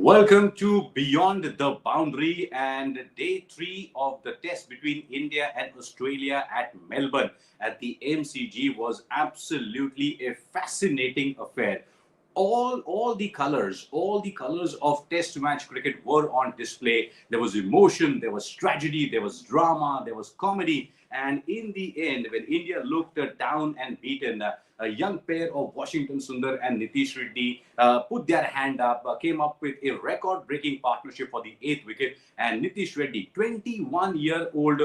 Welcome to Beyond the Boundary and day three of the test between India and Australia at Melbourne at the MCG was absolutely a fascinating affair. All the colors of test match cricket were on display. There was emotion, there was tragedy, there was drama, there was comedy, and in the end, when India looked down and beaten, a young pair of Washington Sundar and Nitish Reddy put their hand up, came up with a record-breaking partnership for the eighth wicket. And Nitish Reddy, 21-year-old,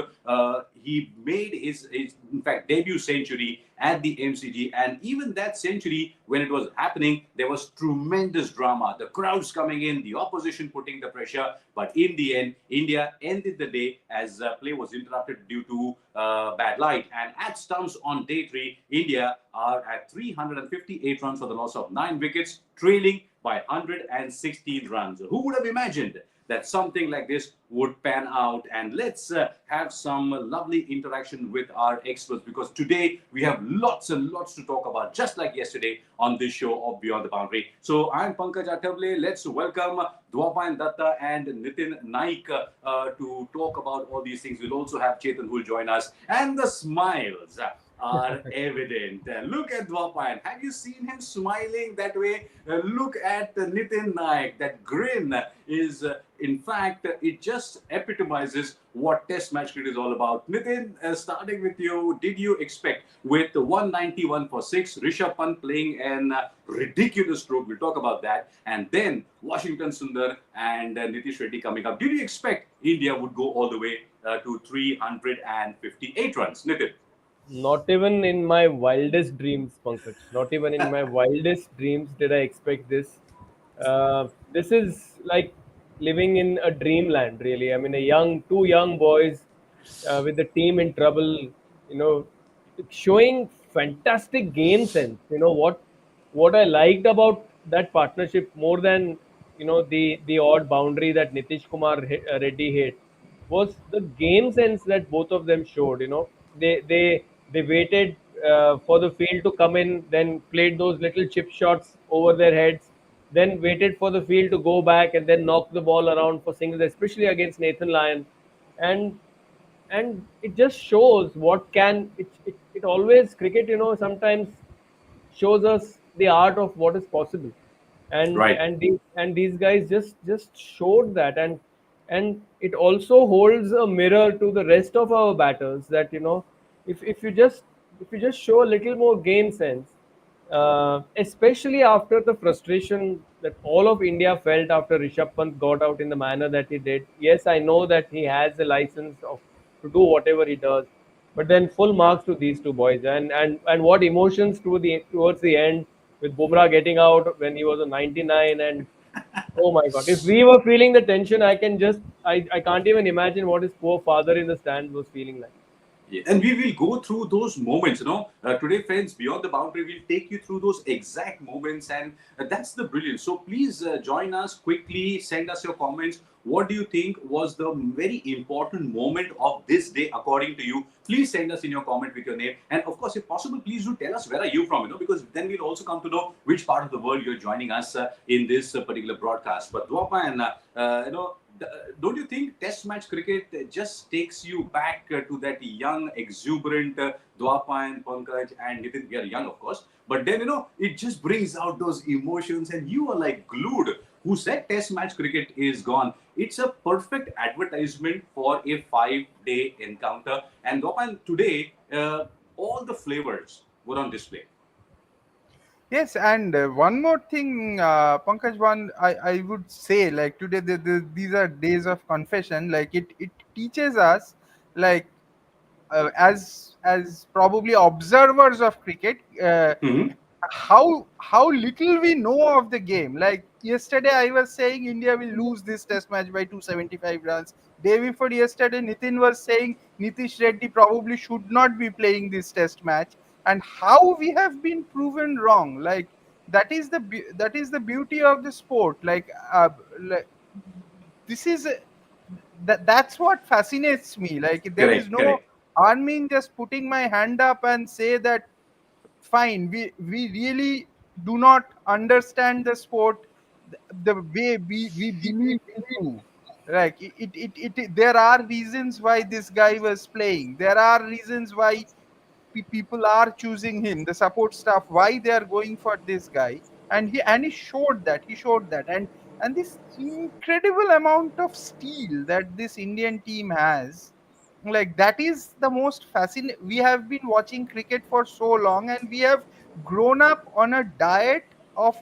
he made his in fact debut century at the MCG, and even that century, when it was happening, there was tremendous drama. The crowds coming in, the opposition putting the pressure, but in the end, India ended the day as play was interrupted due to bad light. And at stumps on day three, India are at 358 runs for the loss of 9 wickets, trailing by 116 runs. Who would have imagined that something like this would pan out? And let's have some lovely interaction with our experts, because today we have lots and lots to talk about, just like yesterday on this show of Beyond the Boundary. So I'm Pankaj Athavale. Let's welcome Dwapan Datta and Nitin Naik to talk about all these things. We'll also have Chetan, who will join us. And the smiles are evident. Look at Dwapan. Have you seen him smiling that way? Look at Nitin Naik. That grin is, in fact, it just epitomizes what Test match cricket is all about. Nitin, starting with you, did you expect with 191 for 6, Rishabh Pant playing an ridiculous stroke? We'll talk about that. And then Washington Sundar and Nitish Reddy coming up. Did you expect India would go all the way to 358 runs? Nitin? Not even in my wildest dreams, Pankaj. Not even in my wildest dreams did I expect this. This is like living in a dreamland, really. I mean, two young boys with the team in trouble, showing fantastic game sense. What I liked about that partnership more than the odd boundary that Nitish Kumar Reddy hit was the game sense that both of them showed. They waited for the field to come in, then played those little chip shots over their heads, then waited for the field to go back and then knock the ball around for singles, especially against Nathan Lyon. And and it just shows what can it always cricket, sometimes shows us the art of what is possible. and Right. and these and these guys just showed that. And it also holds a mirror to the rest of our batters, that if you just show a little more game sense, especially after the frustration that all of India felt after Rishabh Pant got out in the manner that he did. Yes, I know that he has the license to do whatever he does, but then full marks to these two boys. And what emotions towards the end, with Bumrah getting out when he was a 99. And oh my God, if we were feeling the tension, I can't even imagine what his poor father in the stands was feeling like. Yeah. And we will go through those moments, Today, friends, Beyond the Boundary will take you through those exact moments, and that's the brilliance. So please join us quickly, send us your comments. What do you think was the very important moment of this day, according to you? Please send us in your comment with your name. And of course, if possible, please do tell us where are you from, because then we'll also come to know which part of the world you're joining us in this particular broadcast. But Dwapa and, don't you think Test match cricket just takes you back to that young, exuberant Dwapan, Pankaj, and Nitin? We are young, of course, but then it just brings out those emotions, and you are like glued. Who said Test match cricket is gone? It's a perfect advertisement for a 5-day encounter. And Dwapan, today, all the flavors were on display. Yes, and one more thing, Pankaj, I would say, like today, these are days of confession. Like it teaches us, like as probably observers of cricket, Mhm. how little we know of the game. Like yesterday, I was saying India will lose this Test match by 275 runs. Day before yesterday, Nitin was saying Nitish Reddy probably should not be playing this Test match, and how we have been proven wrong. Like that is the beauty of the sport. Like this is that's what fascinates me. Like there is Correct, no correct. harm in just putting my hand up and say that fine, we really do not understand the sport. the way we believe into. Like there are reasons why this guy was playing. There are reasons why people are choosing him. The support staff, why they are going for this guy, and he showed that. He showed that, and this incredible amount of steel that this Indian team has, like that is the most fascinating. We have been watching cricket for so long, and we have grown up on a diet of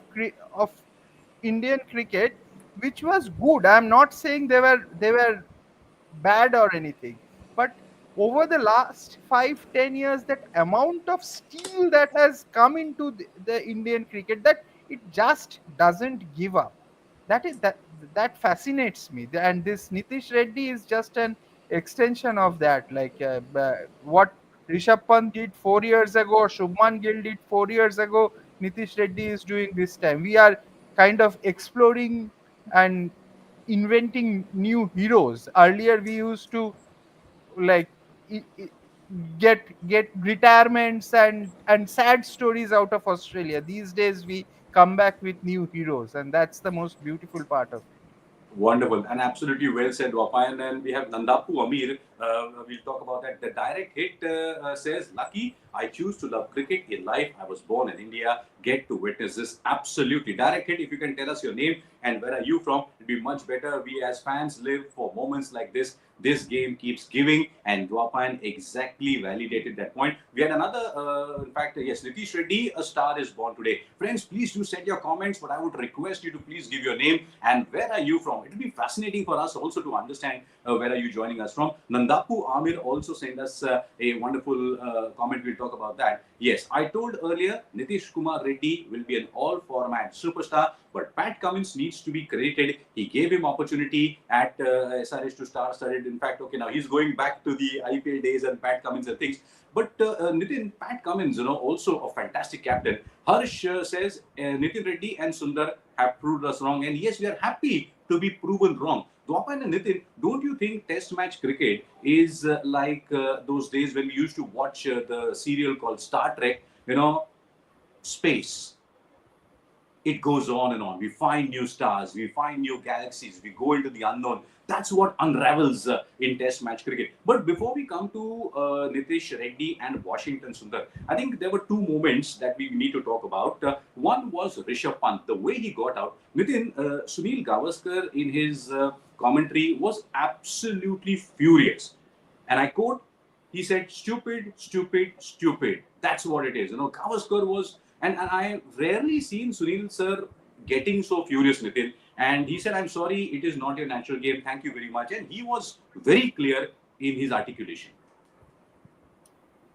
Indian cricket, which was good. I'm not saying they were bad or anything, but over the last 5-10 years, that amount of steel that has come into the Indian cricket, that it just doesn't give up. That fascinates me, and this Nitish Reddy is just an extension of that. Like what Rishabh Pant did 4 years ago, Shubman Gill did 4 years ago, Nitish Reddy is doing this time. We are kind of exploring and inventing new heroes. Earlier we used to, like, i- i- get retirements and sad stories out of Australia. These days we come back with new heroes, and that's the most beautiful part of it. Wonderful and absolutely well said, Wapayan. And we have Nandapu Amir. We'll talk about that. The direct hit says, Lucky, I choose to love cricket in life. I was born in India. Get to witness this. Absolutely. Direct hit, if you can tell us your name and where are you from, it'd be much better. We as fans live for moments like this. This game keeps giving, and Dwapan exactly validated that point. We had another, in fact, yes, Nitish Reddy, a star is born today. Friends, please do send your comments, but I would request you to please give your name and where are you from. It will be fascinating for us also to understand where are you joining us from. Nandapu Amir also sent us a wonderful comment. We'll talk about that. Yes, I told earlier, Nitish Kumar Reddy will be an all-format superstar, but Pat Cummins needs to be credited. He gave him opportunity at SRH to star-studded. In fact, okay, now he's going back to the IPL days and Pat Cummins and things. But Nitin, Pat Cummins, also a fantastic captain. Harsh says Nitin Reddy and Sundar have proved us wrong, and yes, we are happy to be proven wrong. Dwapan and Nitin, don't you think Test match cricket is like those days when we used to watch the serial called Star Trek? Space, it goes on and on. We find new stars, we find new galaxies, we go into the unknown. That's what unravels in Test match cricket. But before we come to Nitish Reddy and Washington Sundar, I think there were two moments that we need to talk about. One was Rishabh Pant, the way he got out. Nitin, Sunil Gavaskar in his commentary was absolutely furious. And I quote, he said, stupid, stupid, stupid. That's what it is. Gavaskar was, and I rarely seen Sunil sir getting so furious, Nitin. And he said, I'm sorry, it is not your natural game. Thank you very much. And he was very clear in his articulation.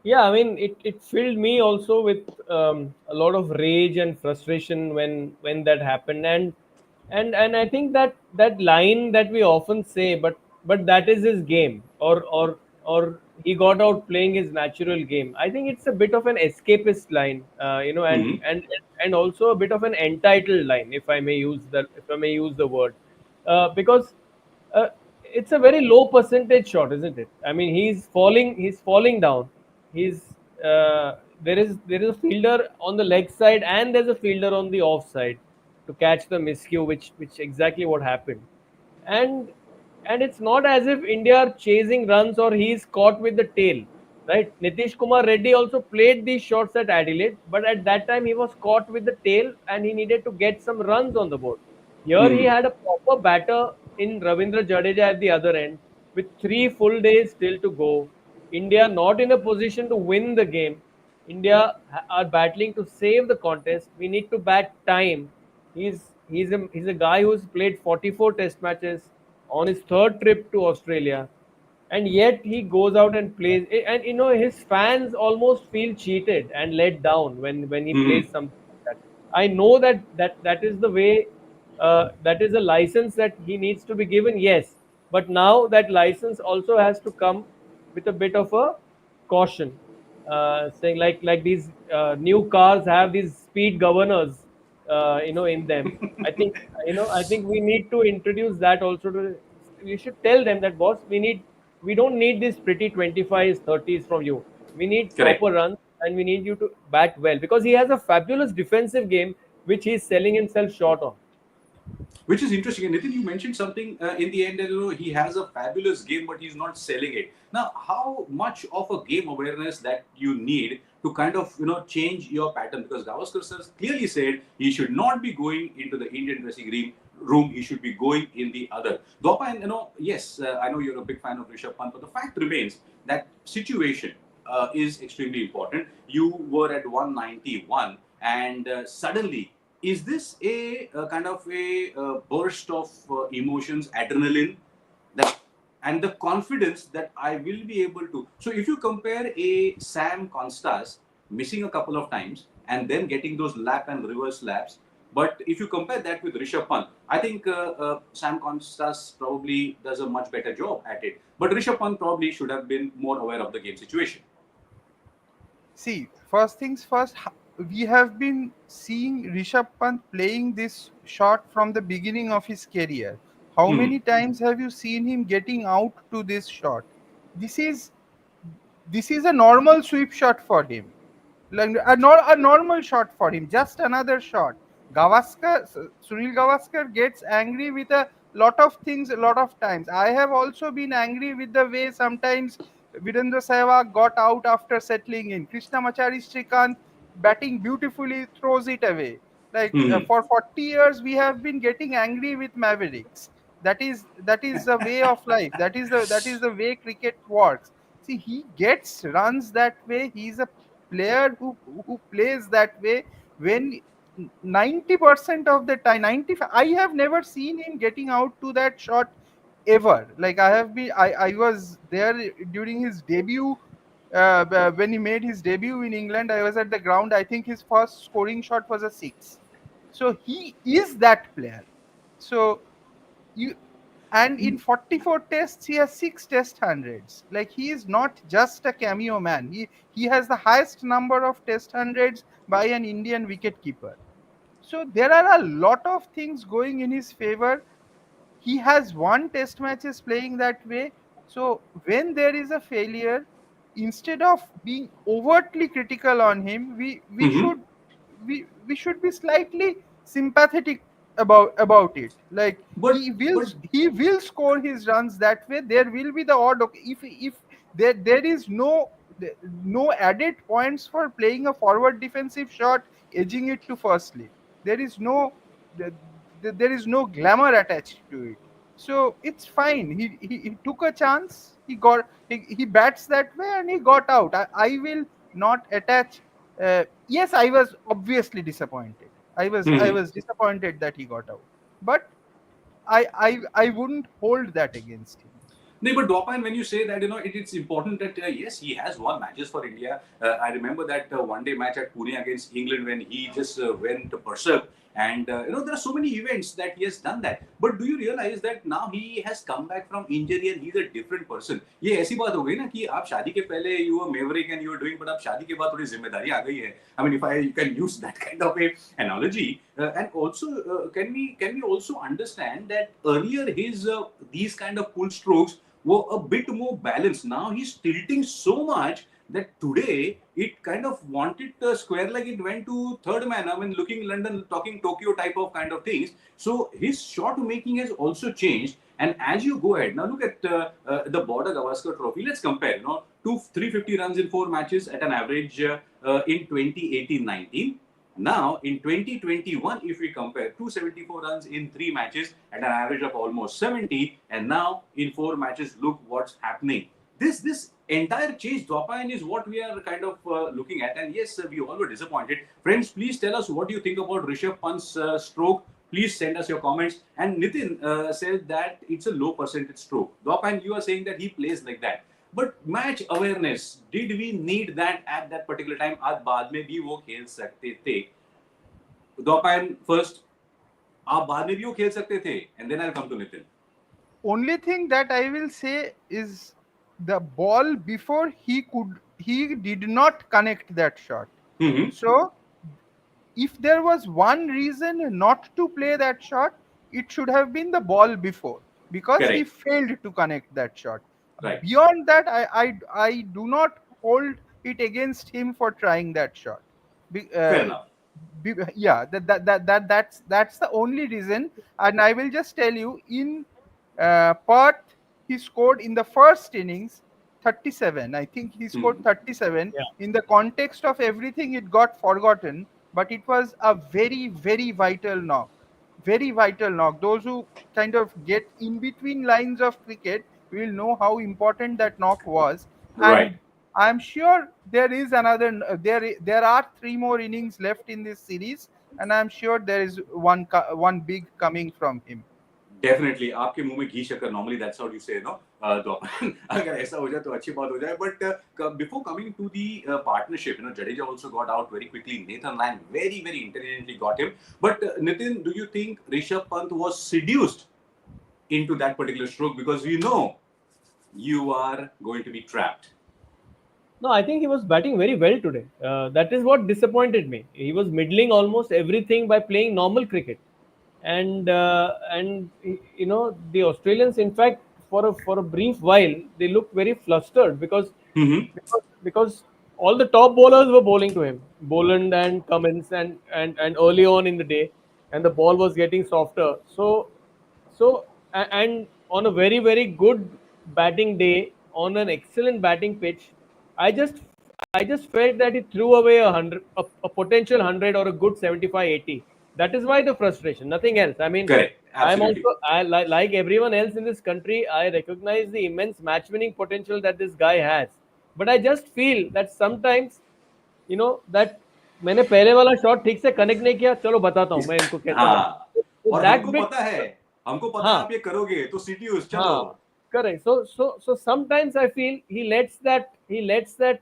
Yeah, I mean, it filled me also with a lot of rage and frustration when that happened, and I think that line that we often say, but that is his game, or he got out playing his natural game. I think it's a bit of an escapist line, Mm-hmm. and also a bit of an entitled line, if I may use the word, because it's a very low percentage shot, isn't it? I mean, he's falling down. He's there is a fielder on the leg side and there's a fielder on the off side to catch the miscue, which exactly what happened. And and it's not as if India are chasing runs or he's caught with the tail, right? Nitish Kumar Reddy also played these shots at Adelaide, but at that time he was caught with the tail and he needed to get some runs on the board. Here he Mm-hmm. had a proper batter in Ravindra Jadeja at the other end with 3 full days still to go. India not in a position to win the game. India are battling to save the contest. We need to bat time. He's a guy who's played 44 test matches on his third trip to Australia, and yet he goes out and plays. And his fans almost feel cheated and let down when he plays Mm-hmm. something like that. I know that is the way. That is a license that he needs to be given. Yes, but now that license also has to come with a bit of a caution, saying like these new cars have these speed governors, in them. I think I think we need to introduce that also. We should tell them that, boss, we don't need these pretty 25s 30s from you. We need Correct. proper runs, and we need you to bat well, because he has a fabulous defensive game which he's selling himself short on. Which is interesting. And Nitin, you mentioned something in the end that he has a fabulous game, but he's not selling it. Now, how much of a game awareness that you need to kind of change your pattern? Because Gavaskar sir clearly said he should not be going into the Indian dressing room. He should be going in the other. Dwapa, and yes, I know you're a big fan of Rishabh Pant, but the fact remains that situation is extremely important. You were at 191, and suddenly, is this a kind of a burst of emotions, adrenaline, that and the confidence that I will be able to? So, if you compare a Sam Constas missing a couple of times and then getting those lap and reverse laps, but if you compare that with Rishabh Pant, I think Sam Constas probably does a much better job at it. But Rishabh Pant probably should have been more aware of the game situation. See, first things first, we have been seeing Rishabh Pant playing this shot from the beginning of his career. How Hmm. many times have you seen him getting out to this shot? This is this is a normal sweep shot for him, like a normal shot for him, just another shot. Sunil Gavaskar gets angry with a lot of things a lot of times. I have also been angry with the way sometimes Virendra Sehwag got out after settling in. Krishnamachari Shrikant batting beautifully throws it away. Like Hmm. for 40 years we have been getting angry with Mavericks. That is the way of life. That is the way cricket works. See, he gets runs that way. He's a player who plays that way when 90% of the time, 95, I have never seen him getting out to that shot ever. Like I was there during his debut. When he made his debut in England, I was at the ground. I think his first scoring shot was a six. So he is that player. So you and in 44 tests he has 6 test hundreds. Like, he is not just a cameo man. He has the highest number of test hundreds by an Indian wicketkeeper. So there are a lot of things going in his favor. He has won test matches playing that way. So when there is a failure, instead of being overtly critical on him, Hmm. we should be slightly sympathetic about it. Like, But but he will score his runs that way. There will be the odd if there is no added points for playing a forward defensive shot, edging it to first slip. There is no there there is no glamour attached to it. So it's fine. He took a chance. He bats that way and he got out. I will not attach. Yes, I was obviously disappointed. I was disappointed that he got out, but I wouldn't hold that against him. no, but Dwapan, when you say that, it's important that, yes, he has won matches for India. I remember that one-day match at Pune against England when he just went berserk. And, there are so many events that he has done that. But do you realize that now he has come back from injury and he's a different person? ये ऐसी बात हो गई ना कि आप शादी के पहले you were maverick and you were doing, but अब शादी के बाद थोड़ी जिम्मेदारी आ गई है. I mean, if I can use that kind of a analogy, and also can we also understand that earlier his these kind of pull strokes were a bit more balanced. Now he's tilting so much that today it kind of wanted the square leg. It went to third man. I mean, looking London, talking Tokyo type of kind of things. So his shot making has also changed. And as you go ahead, now look at the Border Gavaskar Trophy. Let's compare. 350 runs in 4 matches at an average in 2018-19. Now, in 2021, if we compare 274 runs in 3 matches at an average of almost 70, and now in 4 matches, look what's happening. This entire change, Dwapan, is what we are kind of looking at. And yes, we all were disappointed. Friends, please tell us what you think about Rishabh Pant's stroke. Please send us your comments. And Nitin said that it's a low percentage stroke. Dwapan, you are saying that he plays like that. But match awareness, did we need that at that particular time? आज बाद में भी वो खेल सकते थे. Dwapan first, आप बाद में भी वो खेल सकते थे. And then I'll come to Nitin. Only thing that I will say is the ball before he did not connect that shot. Mm-hmm. So if there was one reason not to play that shot, it should have been the ball before, because he Correct. failed to connect that shot. Right. Beyond that, I do not hold it against him for trying that shot. Fair Uh, enough. Yeah, that's the only reason. And I will just tell you, in Perth, he scored in the first innings 37. I think he scored Hmm. 37. Yeah. In the context of everything, it got forgotten, but it was a very, very vital knock. Very vital knock. Those who kind of get in between lines of cricket will know how important that knock was. Right. And I'm sure there is another. There are three more innings left in this series, and I'm sure there is one big coming from him. Definitely आपके मुंह में घी शक्कर normally that's how you से no तो अगर ऐसा हो जाए तो अच्छी बात हो जाए but before coming to the partnership you know Jadeja also got out very quickly Nathan Lyon very very intelligently got him but Nitin do you think Rishabh Pant was seduced into that particular stroke because we know you are going to be trapped. No, I think he was batting very well today. That is what disappointed me. He was middling almost everything by playing normal cricket, and you know the Australians, in fact, for a brief while, they looked very flustered Mm-hmm. because all the top bowlers were bowling to him, Boland and Cummins, and early on in the day, and the ball was getting softer. And on a very very good batting day, on an excellent batting pitch, I just I just felt that he threw away a potential 100 or a good 75-80. That is why the frustration, nothing else. I mean, Correct, I'm absolutely. also like everyone else in this country. I recognize the immense match winning potential that this guy has, but I just feel that sometimes, that मैंने पहले वाला shot ठीक से connect नहीं किया, चलो बताता हूँ मैं इनको कैसे मार. हाँ So और that bit, हमको पता है हाँ, आप ये करोगे तो सीटीयूज चलो. हाँ, correct. So sometimes I feel he lets that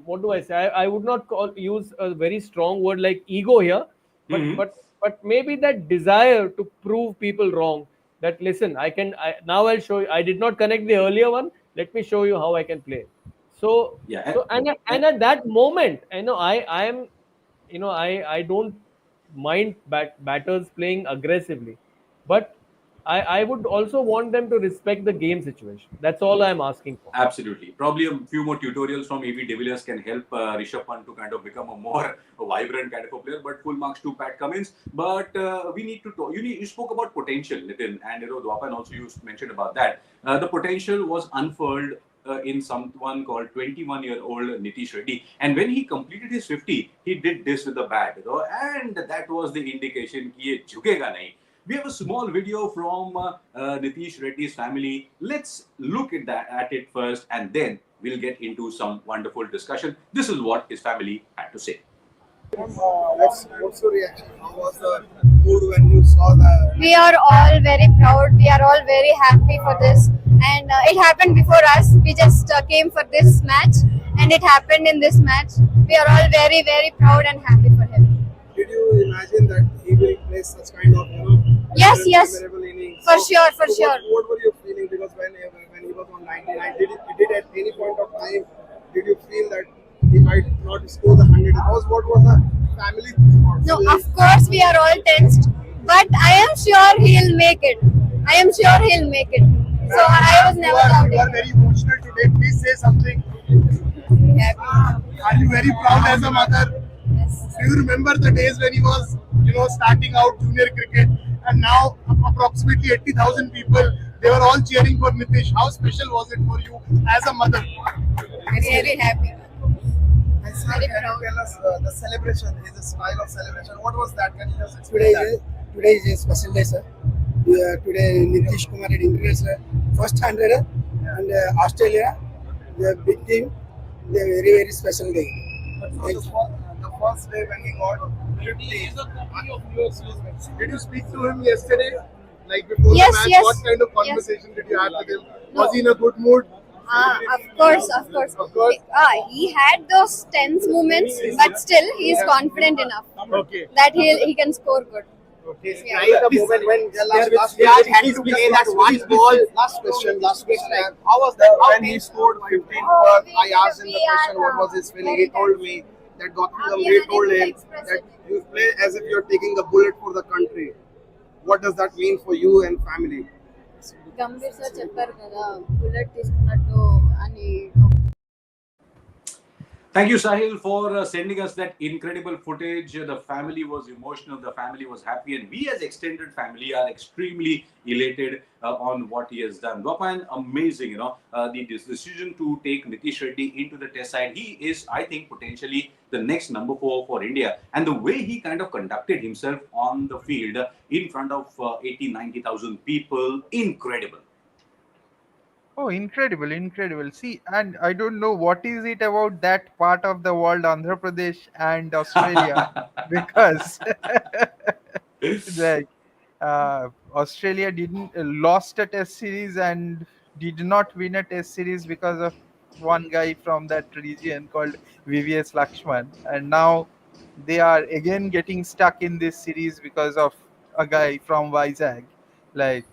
what do I say? I would not use a very strong word like ego here, but Hmm. but but maybe that desire to prove people wrong. That listen, now I'll show you. I did not connect the earlier one. Let me show you how I can play. So Yeah. and at that moment, I am, I don't mind batters playing aggressively, but I would also want them to respect the game situation. That's all I'm asking for. Absolutely. Probably a few more tutorials from AB de Villiers can help Rishabh Pant to kind of become a more vibrant kind of a player. But full marks to Pat Cummins. But we need to talk. You spoke about potential, Nitin, and Dwapan also you mentioned about that. The potential was unfurled in someone called 21-year-old Nitish Reddy. And when he completed his 50, he did this with the bat, and that was the indication कि ये झुकेगा नहीं. We have a small video from Nitish Reddy's family. Let's look at it first, and then we'll get into some wonderful discussion. This is what his family had to say. What's your reaction? How was the mood when you saw the? We are all very proud. We are all very happy for this, and it happened before us. We just came for this match, and it happened in this match. We are all very, very proud and happy for him. Did you imagine that he will play such kind of Yes, memorable innings? for sure, for sure. What were you feeling? Because when he was on 99, did at any point of time did you feel that he might not score the 100? What was the family thoughts? No, of course we are all tensed, but I am sure he'll make it. I am sure he'll make it. So I was never You are doubting. very emotional today. Please say something. Happy. Are you very proud as a mother? Yes. Do you remember the days when he was, starting out junior cricket, and now approximately 80,000 people, they were all cheering for Nitish. How special was it for you as a mother? Very happy. And sir, Very can proud. you tell us the celebration, his style of celebration? What was that? Can you just explain Today is a special day, sir. Today Nitish Kumar Reddy international first 100 and Australia, the big team, the very very special day. The first day when he got 50. Did you speak to him yesterday? Like before Yes, the match, yes. what kind of Yes. conversation did you have with him? No. Was he in a good mood? Of course, of course. Of course. He had those tense moments, but still he is confident enough Okay. that he can score good. Okay. Yeah. The moment when last Raj had to play that one ball. Last question. How was that when he scored 15? I asked him the question, what was his feeling? He told me that Gautam Gambhir told him that you play as if you're taking the bullet for the country. What does that mean for you and family? Gambhir sir చెప్పారు కదా bullet తీసుకున్నట్టు అని. Thank you, Sahil, for sending us that incredible footage. The family was emotional, the family was happy, and we, as extended family, are extremely elated on what he has done. Gopan, amazing, this decision to take Nitish Reddy into the test side. He is, I think, potentially the next number four for India. And the way he kind of conducted himself on the field in front of 80, 90,000 people, incredible. Oh, incredible, incredible. See, and I don't know what is it about that part of the world, Andhra Pradesh and Australia, because like Australia didn't lost a test series and did not win a test series because of one guy from that region called VVS Lakshman, and now they are again getting stuck in this series because of a guy from Vizag. Like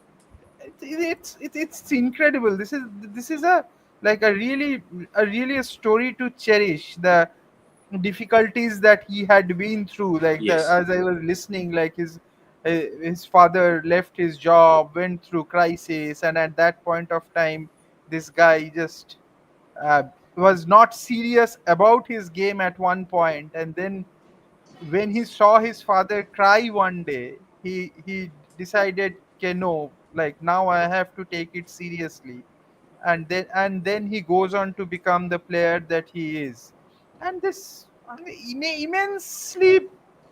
it's incredible. This is a like a really a story to cherish. The difficulties that he had been through, like the Yes. as I was listening, like his father left his job, went through crisis, and at that point of time this guy just uh, was not serious about his game at one point, and then when he saw his father cry one day, he decided, okay, no, like now I have to take it seriously, and then he goes on to become the player that he is. And this immensely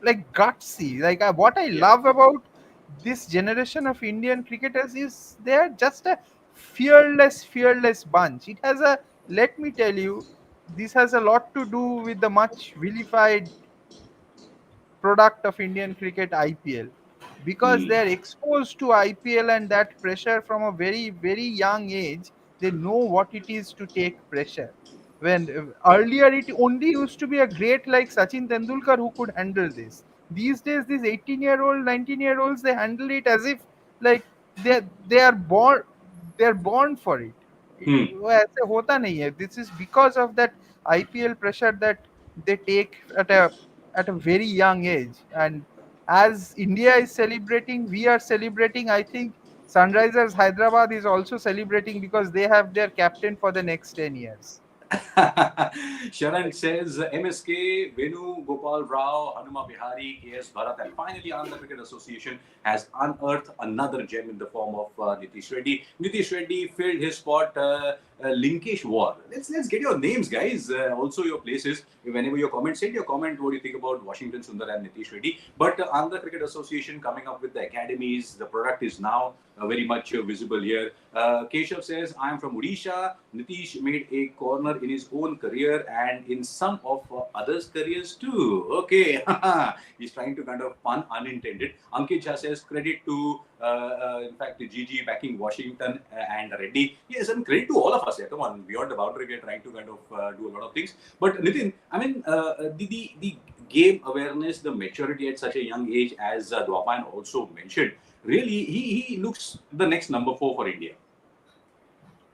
like gutsy. Like what I Yeah. love about this generation of Indian cricketers is they're just a fearless bunch. It has a let me tell you, this has a lot to do with the much vilified product of Indian cricket, IPL, because Hmm. they are exposed to IPL and that pressure from a very young age. They know what it is to take pressure. When earlier it only used to be a great like Sachin Tendulkar who could handle this. These days, these 18-year-old, 19-year-olds, they handle it as if like they are born for it. Hmm. वो ऐसे होता नहीं है. This is because of that IPL pressure that they take at a very young age. And as India is celebrating, we are celebrating. I think Sunrisers Hyderabad is also celebrating because they have their captain for the next 10 years. Sharan says MSK, Venu, Gopal Rao, Hanuma Bihari, KS Bharat, and finally Andhra Cricket Association has unearthed another gem in the form of Nitish Reddy. Nitish Reddy filled his spot. Linkesh War. Let's get your names, guys. Also your places. Whenever your comment, send your comment. What do you think about Washington Sundar and Nitish Reddy? But Andhra Cricket Association coming up with the academies. The product is now very much visible here. Keshav says, I am from Odisha. Nitish made a corner in his own career and in some of others' careers too. Okay. He's trying to kind of pun unintended. Ankit Jha says, credit to, in fact, GG backing Washington and Reddy. Yes, and credit to all of us. Yeah, come on, beyond the boundary, we're trying to kind of do a lot of things. But Nitin, I mean, the game awareness, the maturity at such a young age, as Dwapan also mentioned, really, he looks the next number four for India.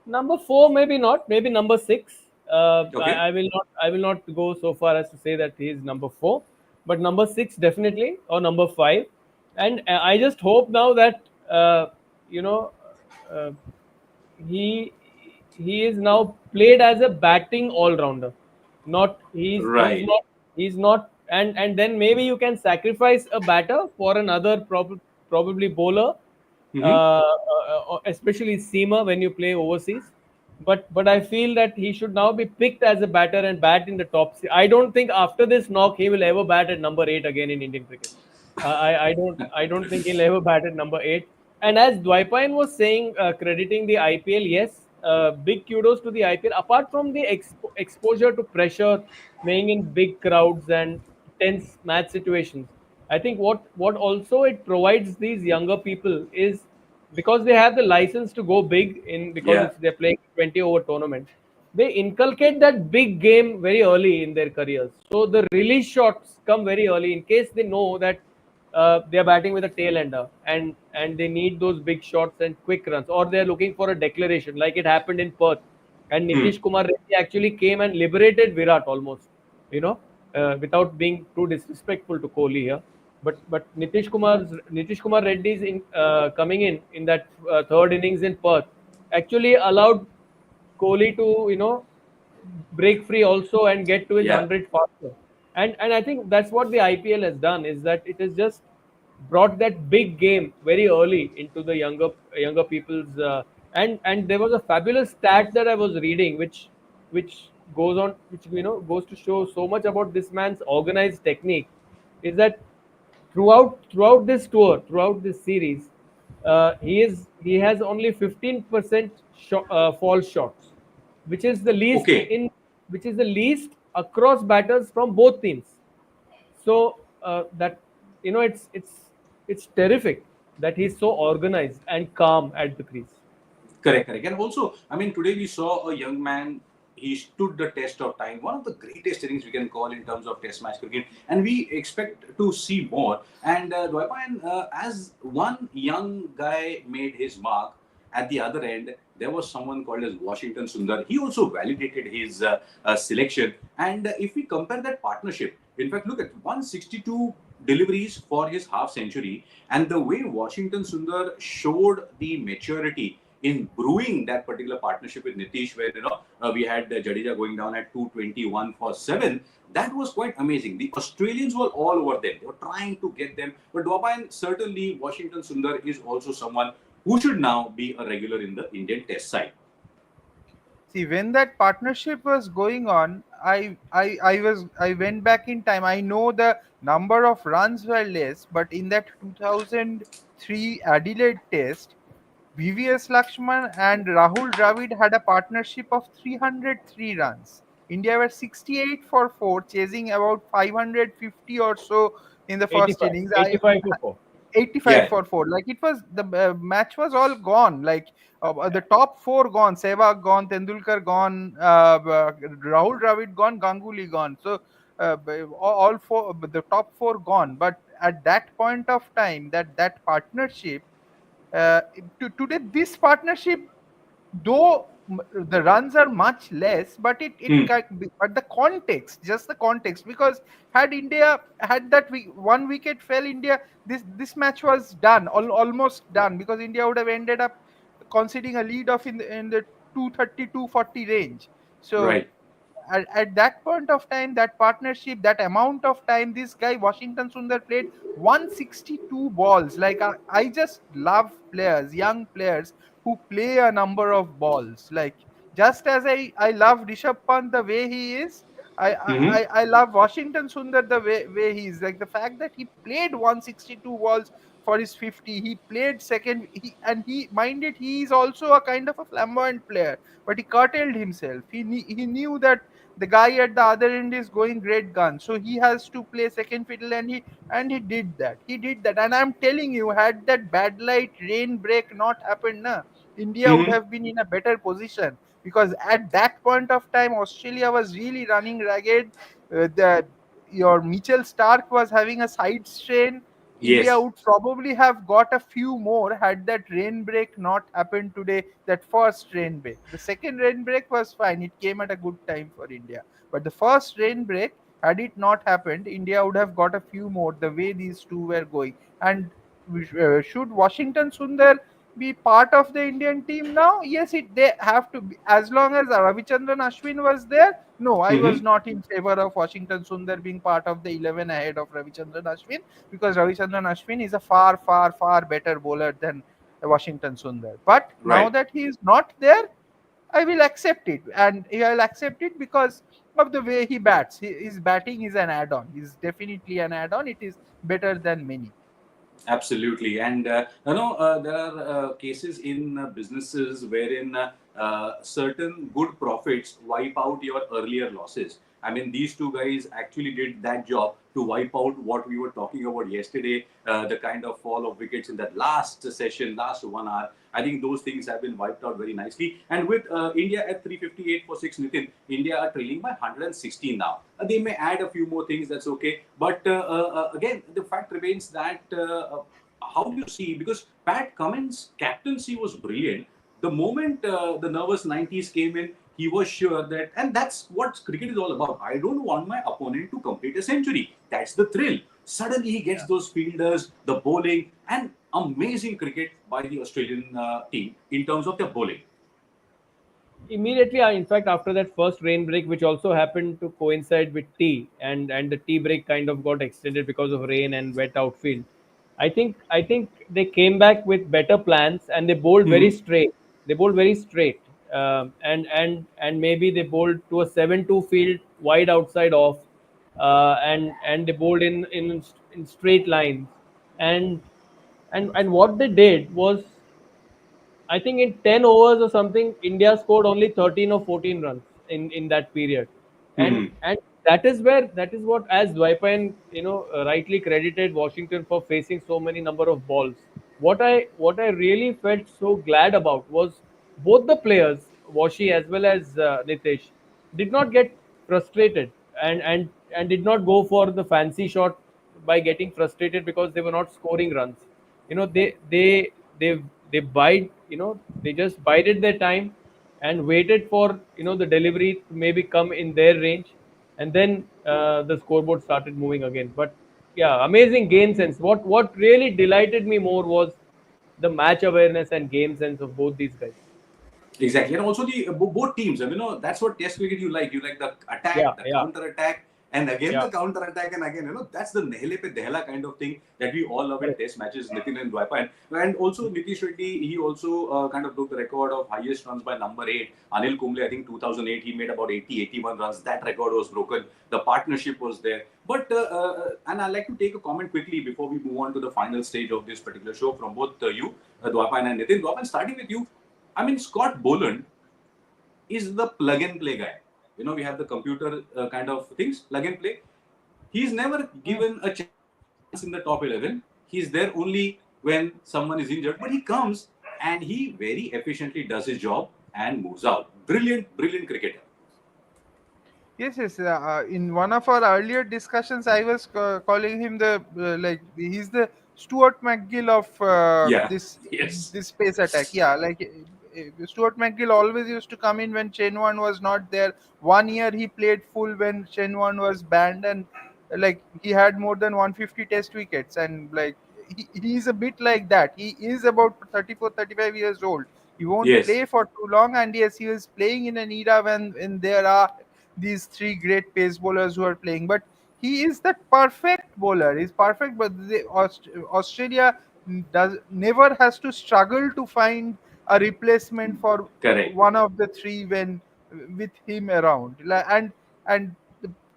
Number four, maybe not. Maybe number six. Okay. I will not. I will not go so far as to say that he is number four, but number six definitely, or number five. And I just hope now that you know uh, he he is now played as a batting all rounder. Not Right. he's not, and then maybe you can sacrifice a batter for another probably bowler, Mm-hmm. especially seamer when you play overseas. But I feel that he should now be picked as a batter and bat in the top. I don't think after this knock he will ever bat at number eight again in Indian cricket. I don't think he'll ever bat at number eight. And as Dwaipine was saying, crediting the IPL, yes, big kudos to the IPL. Apart from the exposure to pressure, playing in big crowds and tense match situations, I think what also it provides these younger people is because they have the license to go big in because Yeah. it's they're playing 20 over tournament. They inculcate that big game very early in their careers. So the release shots come very early in case they know that they're batting with a tail ender and they need those big shots and quick runs, or they're looking for a declaration like it happened in Perth. And Hmm. Nitish Kumar Reddy actually came and liberated Virat almost, without being too disrespectful to Kohli here. But Nitish Kumar Reddy's coming in that third innings in Perth actually allowed Kohli to break free also and get to his Yeah. 100 faster. And I think that's what the IPL has done, is that it has just brought that big game very early into the younger people's. And there was a fabulous stat that I was reading, which goes on, which goes to show so much about this man's organized technique, is that throughout this tour, throughout this series, he has only 15% false shots, which is the least Okay. in which is the least across batters from both teams. So that it's terrific that he's so organized and calm at the crease. Correct, correct. And also, I mean, today we saw a young man. He stood the test of time. One of the greatest innings we can call in terms of Test match cricket, and we expect to see more. And Dwaipayan, as one young guy made his mark, at the other end there was someone called as Washington Sundar. He also validated his selection. And if we compare that partnership, in fact, look at 162 deliveries for his half century, and the way Washington Sundar showed the maturity in brewing that particular partnership with Nitish, where we had Jadeja going down at 221 for 7. That was quite amazing. The Australians were all over them. They were trying to get them. But Dwapan, certainly Washington Sundar is also someone who should now be a regular in the Indian Test side. See, when that partnership was going on, I went back in time. I know the number of runs were less, but in that 2003 Adelaide Test, VVS Lakshman and Rahul Dravid had a partnership of 303 runs. India were 68 for 4, chasing about 550 or so in the first 85, innings. 85 for 4. 85 Yeah, for 4. Like it was the match was all gone. Like the top four gone. Sehwag gone, Tendulkar gone, Rahul Dravid gone, Ganguly gone. So all four, the top four gone. But at that point of time, that partnership, today this partnership, though the runs are much less, but hmm, but the context, just the context, because had India had that one wicket fell, India, this match was done, almost done, because India would have ended up conceding a lead of in the 230 240 range. So right. at that point of time, that partnership, that amount of time, this guy Washington Sundar played 162 balls. Like I just love players, young players who play a number of balls. Like just as I love Rishabh Pant the way he is, Hmm. I love Washington Sundar the way he is. Like the fact that he played 162 balls for his 50, he played second, and he minded he is also a kind of a flamboyant player, but he curtailed himself. He knew that the guy at the other end is going great guns, so he has to play second fiddle, and he did that. He did that, and I'm telling you, had that bad light rain break not happened, na, India would Hmm. have been in a better position, because at that point of time Australia was really running ragged. The Your Mitchell Stark was having a side strain. India Yes. would probably have got a few more had that rain break not happened today. That first rain break. The second rain break was fine. It came at a good time for India. But the first rain break, had it not happened, India would have got a few more the way these two were going. And should Washington Sundar be part of the Indian team now? Yes, they have to be. As long as Ravichandran Ashwin was there, no, I was Hmm. not in favor of Washington Sundar being part of the 11 ahead of Ravichandran Ashwin, because Ravichandran Ashwin is a far, far, far better bowler than Washington Sundar. But now Right. that he is not there, I will accept it, and I'll accept it because of the way he bats. His batting is an add-on. He's definitely an add-on. It is better than many. Absolutely. And there are cases in businesses wherein certain good profits wipe out your earlier losses. I mean, these two guys actually did that job to wipe out what we were talking about yesterday, the kind of fall of wickets in that last session, last 1 hour. I think those things have been wiped out very nicely. And with India at 358 for 6, Nitin, India are trailing by 116 now. They may add a few more things, that's okay. But again, the fact remains that how do you see? Because Pat Cummins' captaincy was brilliant. The moment the nervous 90s came in, he was sure that, and that's what cricket is all about. I don't want my opponent to complete a century. That's the thrill. Suddenly he gets those fielders, the bowling, and amazing cricket by the Australian team in terms of their bowling. Immediately, in fact, after that first rain break, which also happened to coincide with tea, and the tea break kind of got extended because of rain and wet outfield. I think they came back with better plans, and they bowled very Mhm. straight. They bowled very straight, and maybe they bowled to a 7-2 field wide outside off, and they bowled in straight lines, and and what they did was, I think in 10 overs or something, India scored only 13 or 14 runs in that period, Mhm. and that is what, as Dwaipan rightly credited Washington for facing so many number of balls. What I really felt so glad about was both the players, Washi as well as Nitish, did not get frustrated, and did not go for the fancy shot by getting frustrated because they were not scoring runs. They bide they just bided their time and waited for the delivery to maybe come in their range, and then the scoreboard started moving again. But yeah, amazing game sense. What really delighted me more was the match awareness and game sense of both these guys. Exactly, and also the both teams. I mean, that's what Test cricket you like. You like the Yeah, attack, the yeah, counter attack, and again yeah. the counter attack, and again, that's the Nehle pe Dehla kind of thing that we all love in Correct. Test matches. Nitin and Dwaipa, and also Nitish Reddy. He also kind of broke the record of highest runs by number 8. Anil Kumble, I think 2008, he made about 80, 81 runs. That record was broken. The partnership was there. But and I'd like to take a comment quickly before we move on to the final stage of this particular show from both you, Dwaipa and Nitin. Dwaipa, starting with you. I mean, Scott Boland is the plug and play guy. We have the computer kind of things, plug and play. He's never given a chance in the top 11. He's there only when someone is injured, but he comes and he very efficiently does his job and moves out. Brilliant, brilliant cricketer. Yes, yes. In one of our earlier discussions, I was calling him the like he's the Stuart McGill of Yeah. this Yes. this space attack. Yeah, like Stuart McGill always used to come in when Chen was not there. One year he played full when Chen was banned, and like he had more than 150 Test wickets, and like he's a bit like that. He is about 34, 35 years old. He won't Yes. play for too long, and yes, he was playing in an era when there are these three great pace bowlers who are playing. But he is that perfect bowler. He's perfect, but Australia does never has to struggle to find a replacement for Correct. one of the three when with him around. And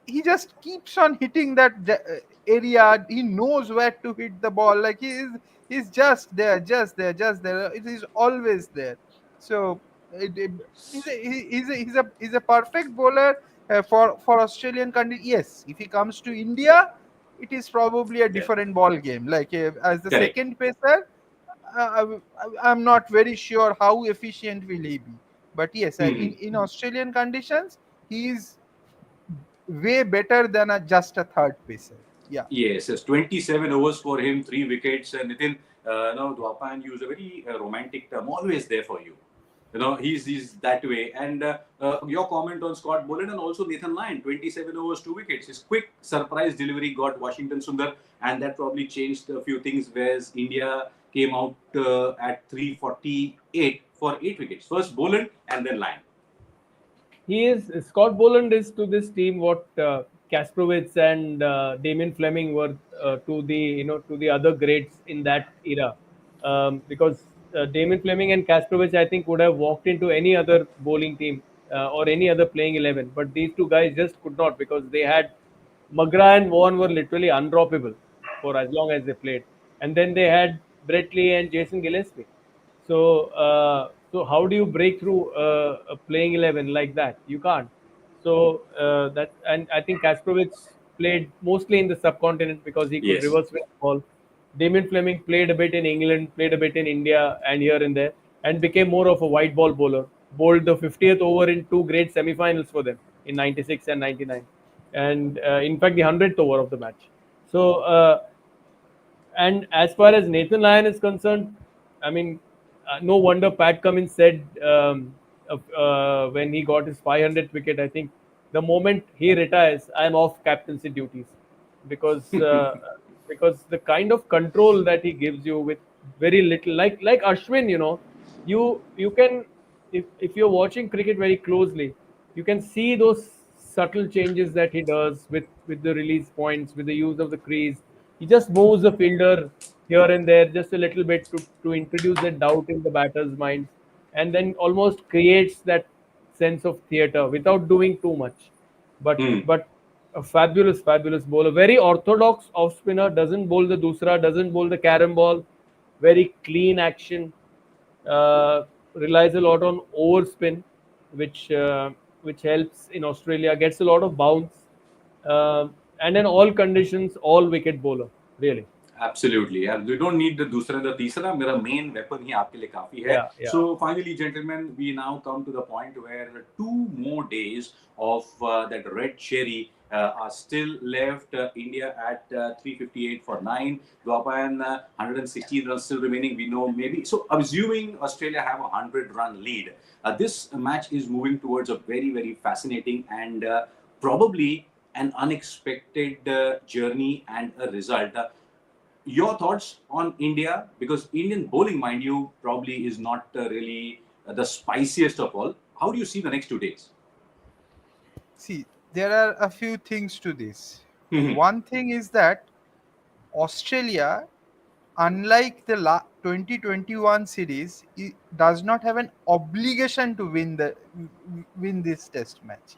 he just keeps on hitting that area. He knows where to hit the ball. Like he's just there, just there, just there. It is always there. So he's a perfect bowler for Australian country. Yes, if he comes to India, it is probably a Yeah. different ball game. Like as the Correct. second pacer, I'm not very sure how efficient will he be. But yes, Hmm. in Australian conditions, he is way better than just a third pacer. Yeah. Yes, yes, 27 overs for him, 3 wickets. Nitin, Dwapan used a very romantic term, always there for you. He's that way. And your comment on Scott Boland and also Nathan Lyon, 27 overs, 2 wickets. His quick surprise delivery got Washington Sundar, and that probably changed a few things. Whereas India came out at 348 for 8 wickets. First Boland and then Lyon. He is Scott Boland is to this team what Kasprowitz and Damien Fleming were to the to the other greats in that era, because Damien Fleming and Kasprowitz, I think, would have walked into any other bowling team or any other playing 11, but these two guys just could not, because they had McGrath and Vaughan were literally undroppable for as long as they played, and then they had Brett Lee and Jason Gillespie. So how do you break through a playing 11 like that? You can't. So that, and I think Kasprowitz played mostly in the subcontinent because he could Yes. reverse swing the ball. Damien Fleming played a bit in England, played a bit in India and here and there, and became more of a white ball bowler. Bowled the 50th over in two great semi-finals for them in '96 and '99, and in fact the 100th over of the match. So and as far as Nathan Lyon is concerned, I mean, no wonder Pat Cummins said when he got his 500th wicket, I think the moment he retires, I'm off captaincy duties, because because the kind of control that he gives you with very little, like Ashwin, you can. if you're watching cricket very closely, you can see those subtle changes that he does with the release points, with the use of the crease. He just moves the fielder here and there just a little bit to introduce that doubt in the batter's minds, and then almost creates that sense of theatre without doing too much. Hmm. But a fabulous bowler, very orthodox off spinner, doesn't bowl the dusra, doesn't bowl the carom ball, very clean action, relies a lot on overspin, which uh, which helps in Australia. Gets a lot of bounce, and in all conditions, all wicket bowler. Really, Absolutely, yeah. You don't need the दूसरा and the तीसरा. मेरा main weapon ही आपके लिए काफी है. yeah. So finally, gentlemen, we now come to the point where 2 more days of that red cherry are still left. India at 358 for 9. Japan 116 runs still remaining. We know maybe so. Assuming Australia have a 100-run lead, this match is moving towards a very fascinating and probably an unexpected journey and a result. Your thoughts on India? Because Indian bowling, mind you, probably is not really the spiciest of all. How do you see the next 2 days? See, there are a few things to this. Mhm. One thing is that Australia, unlike the 2021 series, it does not have an obligation to win this test match,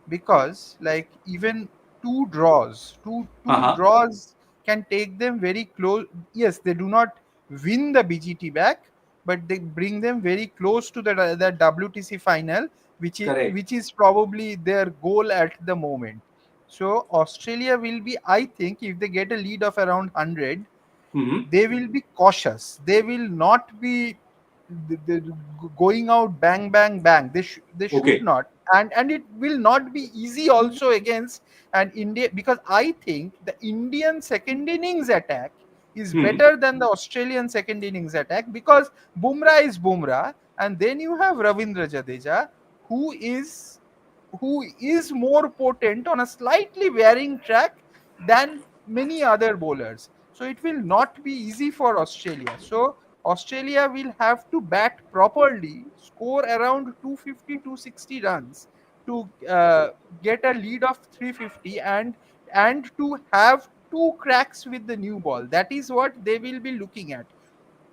because like even two Uh-huh. draws can take them very close. Yes, they do not win the BGT back, but they bring them very close to the WTC final, Correct. which is probably their goal at the moment. So Australia will be, I think, if they get a lead of around 100, Hmm. they will be cautious. They will not be going out bang bang bang. They should Okay. not, and it will not be easy also against an India, because I think the Indian second innings attack is Hmm. better than the Australian second innings attack, because Bumrah is Bumrah, and then you have Ravindra Jadeja, who is who is more potent on a slightly varying track than many other bowlers. So it will not be easy for Australia. So Australia will have to bat properly, score around 250, 260 runs to get a lead of 350, and to have two cracks with the new ball. That is what they will be looking at.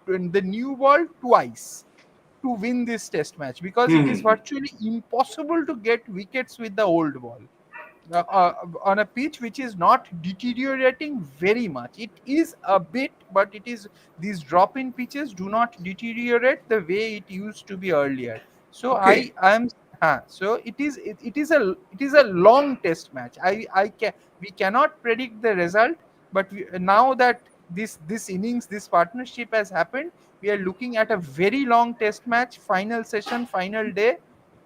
The new ball twice to win this test match, because it is Hmm. virtually impossible to get wickets with the old ball on a pitch which is not deteriorating very much. It is a bit, but it is, these drop in pitches do not deteriorate the way it used to be earlier. So Okay. I am so it is a long test match. I can We cannot predict the result, but now that this innings, this partnership has happened, we are looking at a very long test match, final session, final day,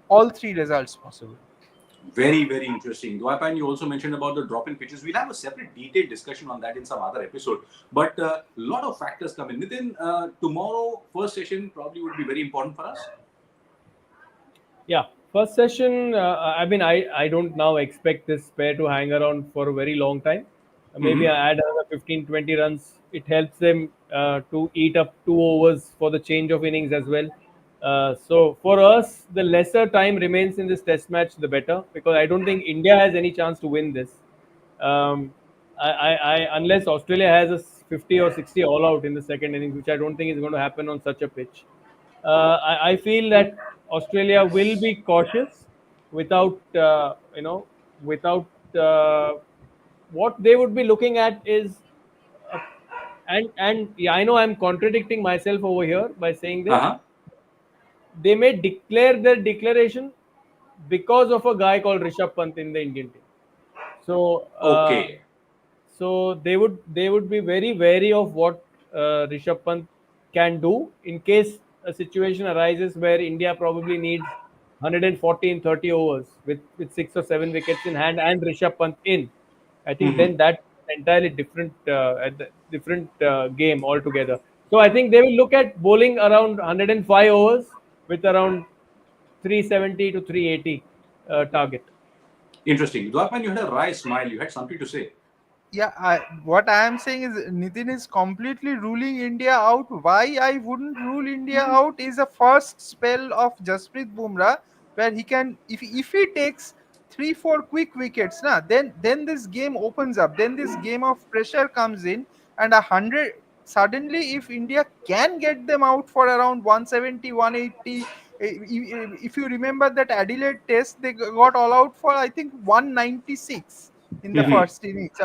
all three results possible. Very interesting. Dwapan, you also mentioned about the drop in pitches. We'll have a separate detailed discussion on that in some other episode. But a lot of factors come in. Nitin, tomorrow, first session probably would be very important for us. Yeah. First session. I mean, I don't now expect this pair to hang around for a very long time. Maybe Hmm. I add another 15-20 runs. It helps them to eat up 2 overs for the change of innings as well. So for us, the lesser time remains in this test match, the better, because I don't think India has any chance to win this. Um, unless Australia has a 50 or 60 all out in the second innings, which I don't think is going to happen on such a pitch. I feel that Australia will be cautious without, without what they would be looking at is, uh, and yeah, I know I'm contradicting myself over here by saying this. Uh-huh. They may declare their declaration because of a guy called Rishabh Pant in the Indian team. So, Okay. they would be very wary of what Rishabh Pant can do in case a situation arises where India probably needs 140 in 30 overs with 6 or 7 wickets in hand and Rishabh Pant in. I think Hmm. then that's entirely different game altogether. So I think they will look at bowling around 105 overs with around 370 to 380 target. Interesting. Dwapan, you had a wry smile. You had something to say. Yeah, what I am saying is Nitin is completely ruling India out. Why I wouldn't rule India out is a first spell of Jasprit Bumrah where he can, if he takes 3 4 quick wickets, na, then this game opens up. Then this game of pressure comes in, and 100 suddenly if India can get them out for around 170 180. If you remember that Adelaide test, they got all out for I think 196 in the first innings,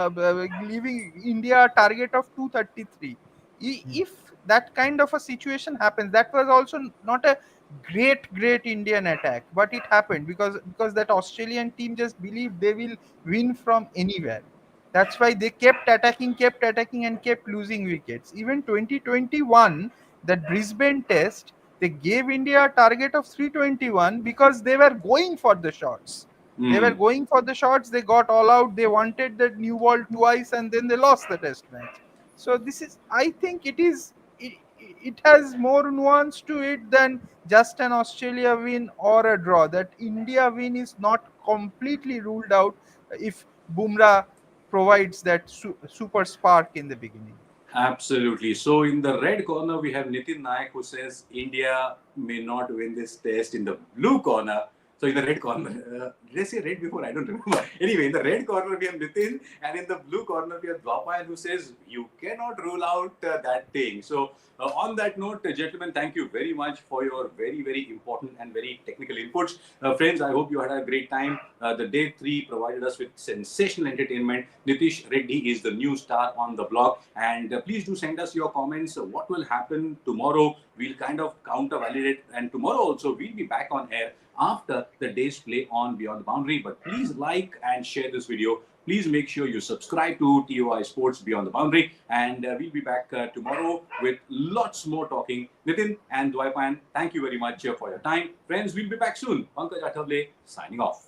leaving India a target of 233. If that kind of a situation happens, that was also not a great Indian attack, but it happened because that Australian team just believed they will win from anywhere. That's why they kept attacking, and kept losing wickets. Even 2021, that Brisbane test, they gave India a target of 321 because they were going for the shots. They were Hmm. going for the shots. They got all out. They wanted that new ball twice, and then they lost the test match. So this is, I think, it has more nuance to it than just an Australia win or a draw. That India win is not completely ruled out if Bumrah provides that super spark in the beginning. Absolutely. So in the red corner, we have Nitin Nayak who says India may not win this test. In the blue corner, so in the red corner, did I say red before? I don't remember. Anyway, in the red corner, we have Nitin, and in the blue corner, we have Dwapayan who says you cannot rule out that thing. So on that note, gentlemen, thank you very much for your very important and very technical inputs. Friends, I hope you had a great time. The day 3 provided us with sensational entertainment. Nitish Reddy is the new star on the block, and please do send us your comments. What will happen tomorrow? We'll kind of counter validate, and tomorrow also we'll be back on air after the day's play on Beyond the Boundary. But please like and share this video. Please make sure you subscribe to TOI Sports Beyond the Boundary, and we'll be back tomorrow with lots more talking. Nitin and Dwaipan, thank you very much for your time. Friends, we'll be back soon. Pankaj Athavle signing off.